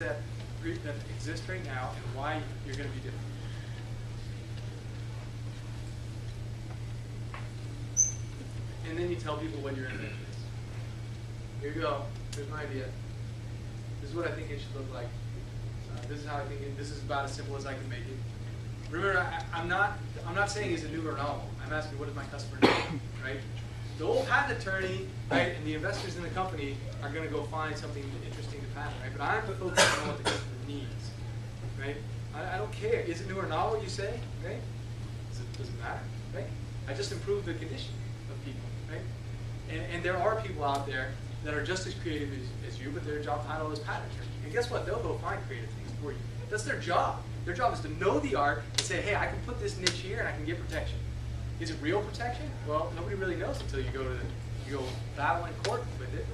that exist right now and why you're going to be different. And then you tell people what your invention is. Here you go. Here's my idea. This is what I think it should look like. This is how I think it. This is about as simple as I can make it. Remember, I'm not saying is it new or novel. I'm asking what does my customer need, right? The old patent attorney, right, and the investors in the company are going to go find something interesting to patent, right? But I'm focused on what the customer needs, right? I don't care. Is it new or novel? You say, right? Does it matter, right? I just improved the condition of people, right? And there are people out there that are just as creative as you, but their job title is patent attorney. And guess what? They'll go find creative things for you. That's their job. Their job is to know the art and say, hey, I can put this niche here and I can get protection. Is it real protection? Well, nobody really knows until you go battle in court with it.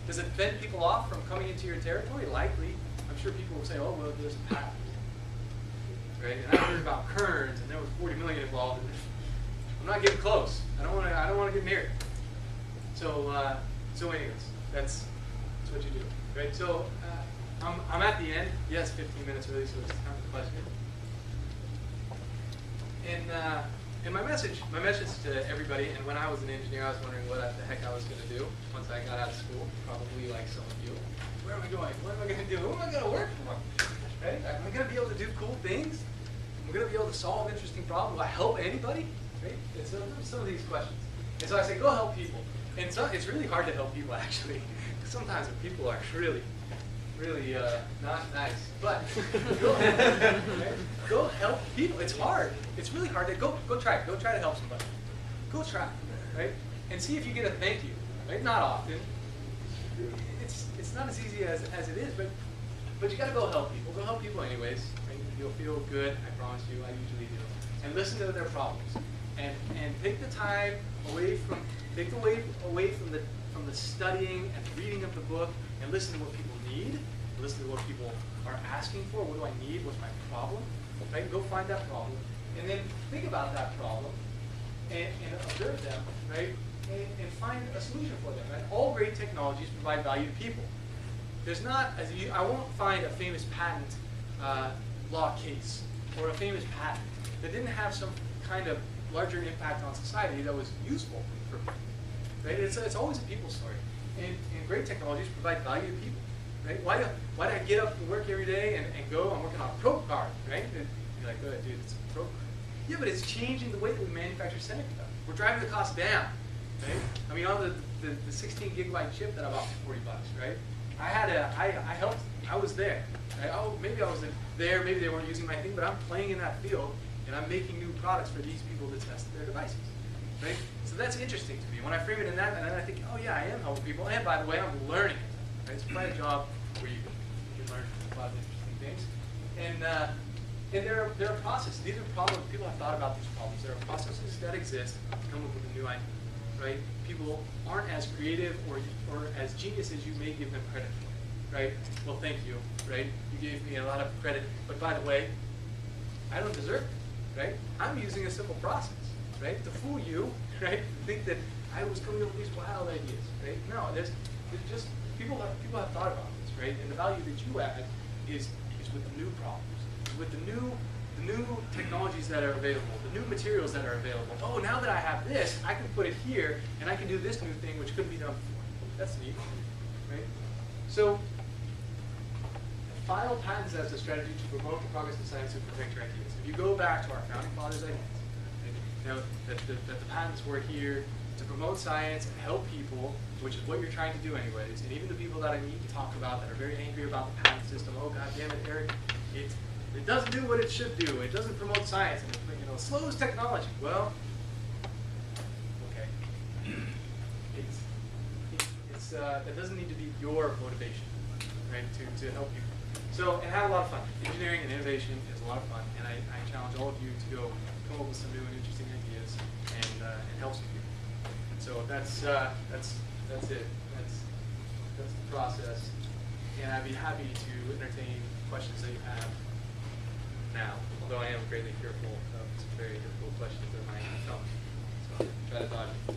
Does it fend people off from coming into your territory? Likely. I'm sure people will say, oh, well, there's a patent. Right? And I heard about Kearns, and there was 40 million involved in it. I'm not getting close. I don't want to get near it. So anyways, that's what you do. Right? So I'm at the end. Yes, 15 minutes early, so it's time for question. And my message to everybody, and when I was an engineer, I was wondering what the heck I was going to do once I got out of school. Probably like some of you. Where am I going? What am I going to do? Who am I going to work for? Right? Am I going to be able to do cool things? Am I going to be able to solve interesting problems? Will I help anybody? Right? And so some of these questions. And so I say, go help people. And so it's really hard to help people, actually. Because sometimes the people are really not nice. But go help people. It's hard. It's really hard. Go try it. Go try to help somebody. Go try, right? And see if you get a thank you. Right? Not often. It's not as easy as it is, but you got to go help people. Go help people anyways. Right? You'll feel good. I promise you. I usually do. And listen to their problems. And take the time away from the studying and reading of the book, and listen to what people need. Listen to what people are asking for. What do I need? What's my problem? Right? Go find that problem, and then think about that problem, and observe them, right? And find a solution for them. Right? All great technologies provide value to people. There's not, I won't find a famous patent law case or a famous patent that didn't have some kind of larger impact on society that was useful for people. Right? It's always a people story. And great technologies provide value to people. Right? Why do I get up and work every day and go? I'm working on a probe card, right? And you're like, oh, dude, it's a probe card. Yeah, but it's changing the way that we manufacture semiconductors. We're driving the cost down, right? I mean, on the 16 gigabyte chip that I bought for $40, right? I helped. I was there. Right? Oh, maybe I wasn't there. Maybe they weren't using my thing, but I'm playing in that field and I'm making new products for these people to test their devices, right? So that's interesting to me. When I frame it in that, and then I think, oh yeah, I am helping people. And by the way, I'm learning it. Right? It's probably a job where you can learn a lot of interesting things. And there are processes. These are problems. People have thought about these problems. There are processes that exist to come up with a new idea, right? People aren't as creative or as genius as you may give them credit for, right? Well, thank you, right? You gave me a lot of credit, but by the way, I don't deserve it, right? I'm using a simple process, right? To fool you, right? To think that I was coming up with these wild ideas, right? No, there's just people have thought about this, right? And the value that you add is with the new problems, with the new technologies that are available, the new materials that are available. Oh, now that I have this, I can put it here, and I can do this new thing which couldn't be done before. That's neat, right? So, file patents as a strategy to promote the progress of science and protect your ideas. If you go back to our founding fathers' ideas, you know, that the patents were here to promote science and help people, which is what you're trying to do anyways. And even the people that I need to talk about that are very angry about the patent system, oh god damn it, Eric, it doesn't do what it should do. It doesn't promote science, and it slows technology. Well, okay. That doesn't need to be your motivation, right? To help people. So, and have a lot of fun. Engineering and innovation is a lot of fun, and I challenge all of you to go come up with some new and interesting ideas and help some people. And so that's it. That's the process. And I'd be happy to entertain questions that you have now. Although I am greatly fearful of some very difficult questions that might come. So try to dodge it.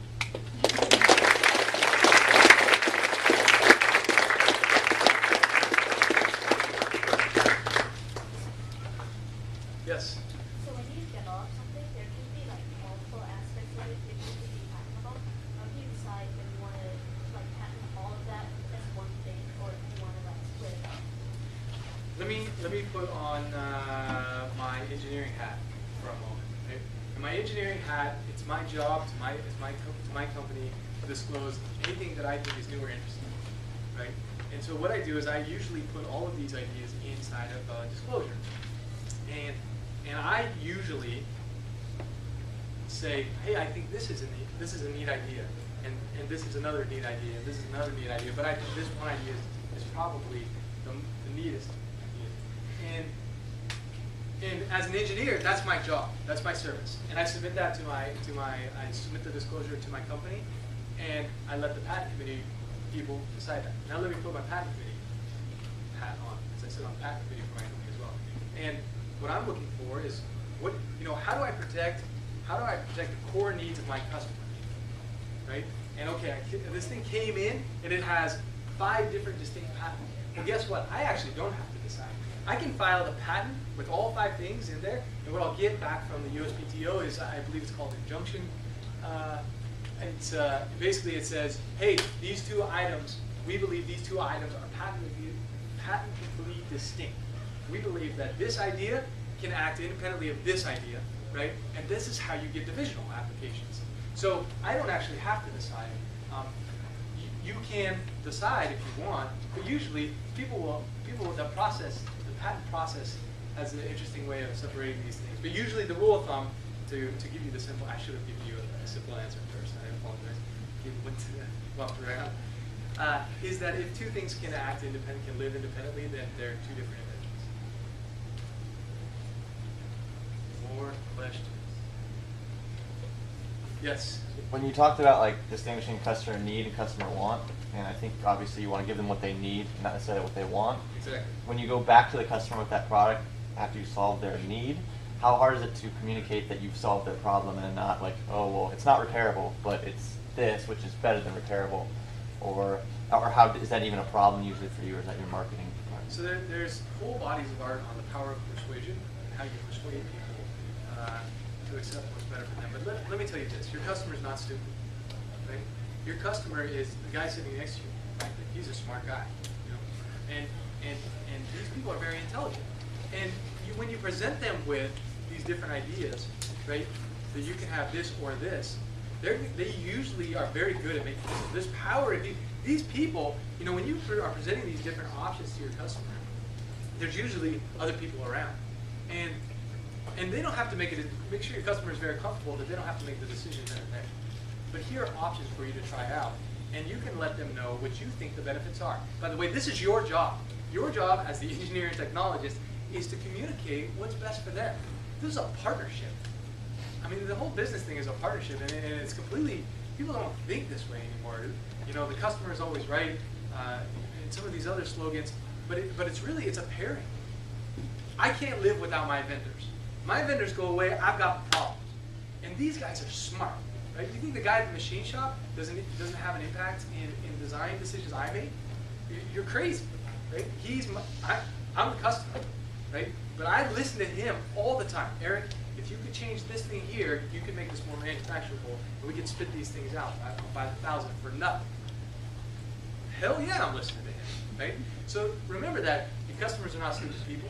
Yes? So when you develop something, there can be like multiple aspects of it that you can be patentable. How do you decide when you want to like patent all of that as one thing, or if you want to like split it up? Let me put on my engineering hat for a moment. Okay? In my engineering hat, it's my job to my company to disclose anything that I think is new or interesting, right? And so what I do is I usually put all of these ideas inside of a disclosure, and I usually say, hey, I think this is a neat idea, and this is another neat idea, and this is another neat idea, but I think this one idea is probably the neatest idea. And as an engineer, that's my job, that's my service, and I submit that I submit the disclosure to my company, and I let the patent committee people decide that. Now let me put my patent committee hat on, because I sit on the patent committee for my company as well. And what I'm looking for is how do I protect the core needs of my customer, right? And okay, this thing came in and it has 5 different distinct patents. Well, guess what? I actually don't have to decide. I can file the patent with all 5 things in there, and what I'll get back from the USPTO is, I believe it's called injunction. It's basically it says, hey, these 2 items, we believe these 2 items are patently distinct. We believe that this idea can act independently of this idea, right? And this is how you get divisional applications. So I don't actually have to decide. You can decide if you want, but usually the patent process has an interesting way of separating these things. But usually the rule of thumb, to give you the simple, I should have given you a simple answer first. I apologize. Walked around. Is that if 2 things can live independently, then they're 2 different inventions. More questions? Yes. When you talked about like distinguishing customer need and customer want, and I think obviously you want to give them what they need, not necessarily what they want. Exactly. When you go back to the customer with that product after you solve their need, how hard is it to communicate that you've solved their problem and not like, oh, well, it's not repairable, but it's this, which is better than repairable? Or how is that even a problem usually for you, or is that your marketing department? So there's whole bodies of art on the power of persuasion and how you persuade people to accept what's better for them. But let me tell you this, your customer's not stupid, right? Your customer is the guy sitting next to you, right? He's a smart guy, and these people are very intelligent. And when you present them with these different ideas, right, that you can have this or this, they usually are very good at making decisions. There's power in these people. When you are presenting these different options to your customer, there's usually other people around, and they don't have to make sure your customer is very comfortable that they don't have to make the decision then and there. But here are options for you to try out, and you can let them know what you think the benefits are. By the way, this is your job. Your job as the engineer and technologist is to communicate what's best for them. This is a partnership. I mean, the whole business thing is a partnership, and it's completely, people don't think this way anymore. The customer is always right, and some of these other slogans, but it's a pairing. I can't live without my vendors. My vendors go away, I've got problems. And these guys are smart, right? You think the guy at the machine shop doesn't have an impact in design decisions I make? You're crazy, right? I'm the customer, right? But I listen to him all the time. Eric, if you could change this thing here, you could make this more manufacturable, and we could spit these things out by the thousand for nothing. Hell yeah, I'm listening to him, right? So remember that your customers are not stupid people,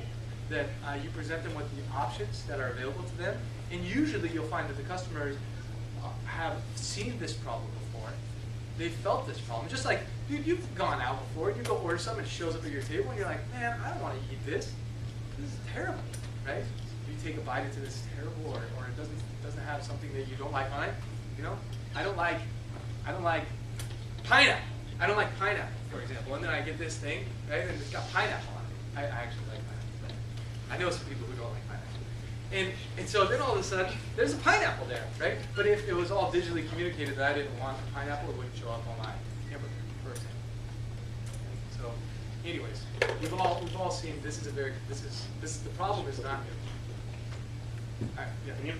that you present them with the options that are available to them, and usually you'll find that the customers have seen this problem before. They've felt this problem. Just like, dude, you've gone out before, you go order something, it shows up at your table, and you're like, man, I don't want to eat this. This is terrible, right? You take a bite into this, it's terrible, or it doesn't have something that you don't like on it. I don't like pineapple. I don't like pineapple, for example. And then I get this thing, right? And it's got pineapple on it. I actually like pineapple. I know some people who don't like pineapple. And so then all of a sudden, there's a pineapple there, right? But if it was all digitally communicated that I didn't want a pineapple, it wouldn't show up on my hamburger, for example. So, anyways, we've all seen the problem is not new. All right, yeah.